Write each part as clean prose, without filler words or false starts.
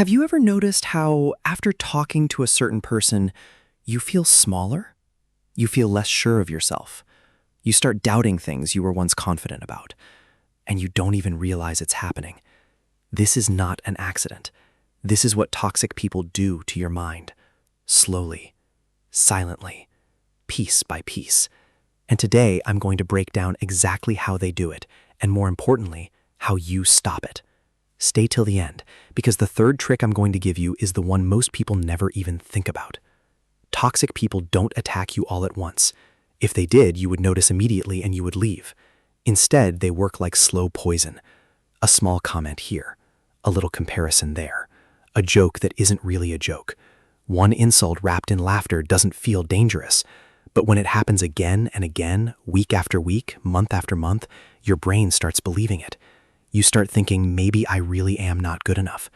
Have you ever noticed how, after talking to a certain person, you feel smaller? You feel less sure of yourself. You start doubting things you were once confident about, and you don't even realize it's happening. This is not an accident. This is what toxic people do to your mind. Slowly, silently, piece by piece. And today, I'm going to break down exactly how they do it, and more importantly, how you stop it. Stay till the end, because the third trick I'm going to give you is the one most people never even think about. Toxic people don't attack you all at once. If they did, you would notice immediately and you would leave. Instead, they work like slow poison. A small comment here, a little comparison there, a joke that isn't really a joke. One insult wrapped in laughter doesn't feel dangerous, but when it happens again and again, week after week, month after month, your brain starts believing it. You start thinking, maybe I really am not good enough.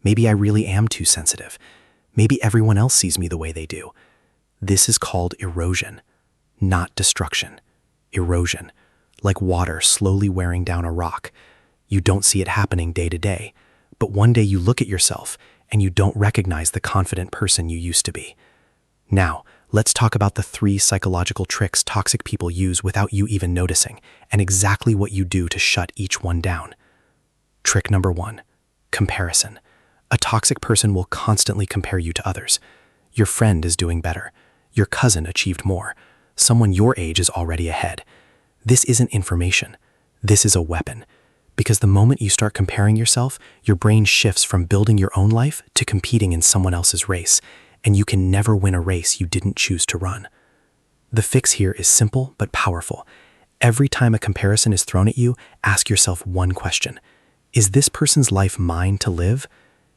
Maybe I really am too sensitive. Maybe everyone else sees me the way they do. This is called erosion, not destruction. Erosion, like water slowly wearing down a rock. You don't see it happening day to day, but one day you look at yourself and you don't recognize the confident person you used to be. Now, let's talk about the 3 psychological tricks toxic people use without you even noticing, and exactly what you do to shut each one down. Trick number 1, comparison. A toxic person will constantly compare you to others. Your friend is doing better. Your cousin achieved more. Someone your age is already ahead. This isn't information. This is a weapon. Because the moment you start comparing yourself, your brain shifts from building your own life to competing in someone else's race, and you can never win a race you didn't choose to run. The fix here is simple but powerful. Every time a comparison is thrown at you, ask yourself one question. Is this person's life mine to live?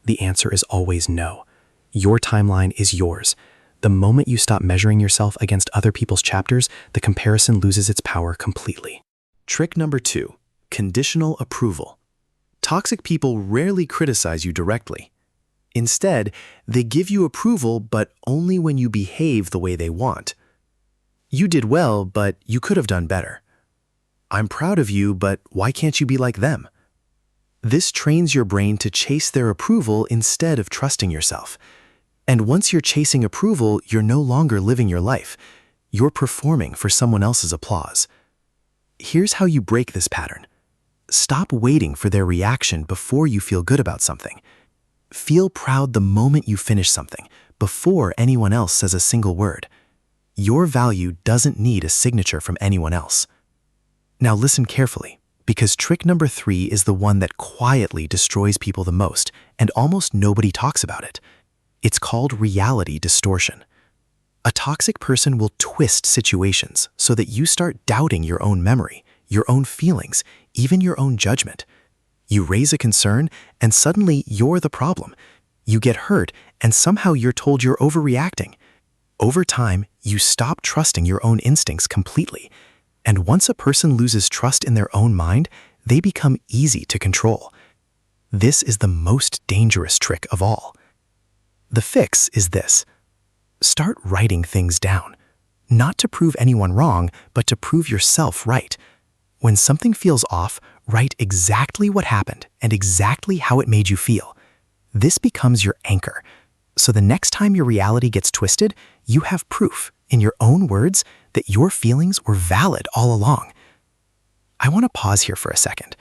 The answer is always no. Your timeline is yours. The moment you stop measuring yourself against other people's chapters, the comparison loses its power completely. Trick number 2, conditional approval. Toxic people rarely criticize you directly. Instead, they give you approval, but only when you behave the way they want. You did well, but you could have done better. I'm proud of you, but why can't you be like them? This trains your brain to chase their approval instead of trusting yourself. And once you're chasing approval, you're no longer living your life. You're performing for someone else's applause. Here's how you break this pattern. Stop waiting for their reaction before you feel good about something. Feel proud the moment you finish something, before anyone else says a single word. Your value doesn't need a signature from anyone else. Now listen carefully, because trick number 3 is the one that quietly destroys people the most, and almost nobody talks about it. It's called reality distortion. A toxic person will twist situations so that you start doubting your own memory, your own feelings, even your own judgment. You raise a concern, and suddenly you're the problem. You get hurt, and somehow you're told you're overreacting. Over time, you stop trusting your own instincts completely. And once a person loses trust in their own mind, they become easy to control. This is the most dangerous trick of all. The fix is this. Start writing things down. Not to prove anyone wrong, but to prove yourself right. When something feels off, write exactly what happened and exactly how it made you feel. This becomes your anchor. So the next time your reality gets twisted, you have proof, in your own words, that your feelings were valid all along. I want to pause here for a second.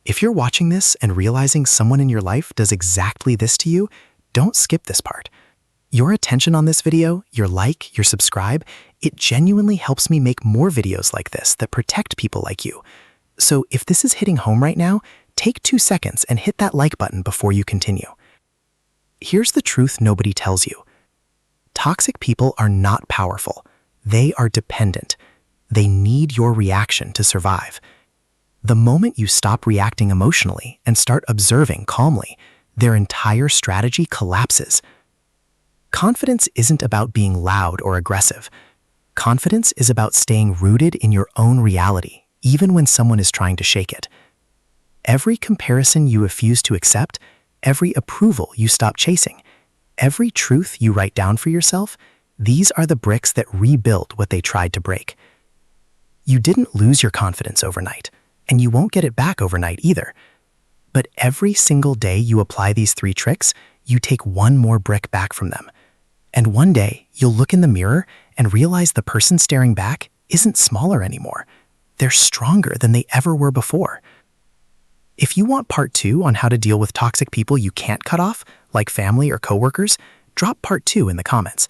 If you're watching this and realizing someone in your life does exactly this to you, don't skip this part. Your attention on this video, your like, your subscribe, it genuinely helps me make more videos like this that protect people like you. So if this is hitting home right now, take 2 seconds and hit that like button before you continue. Here's the truth nobody tells you. Toxic people are not powerful. They are dependent. They need your reaction to survive. The moment you stop reacting emotionally and start observing calmly, their entire strategy collapses. Confidence isn't about being loud or aggressive. Confidence is about staying rooted in your own reality, even when someone is trying to shake it. Every comparison you refuse to accept, every approval you stop chasing, every truth you write down for yourself, these are the bricks that rebuild what they tried to break. You didn't lose your confidence overnight, and you won't get it back overnight either. But every single day you apply these 3 tricks, you take one more brick back from them. And one day, you'll look in the mirror and realize the person staring back isn't smaller anymore. They're stronger than they ever were before. If you want part 2 on how to deal with toxic people you can't cut off, like family or coworkers, drop part 2 in the comments.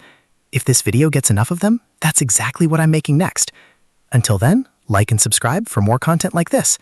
If this video gets enough of them, that's exactly what I'm making next. Until then, like and subscribe for more content like this.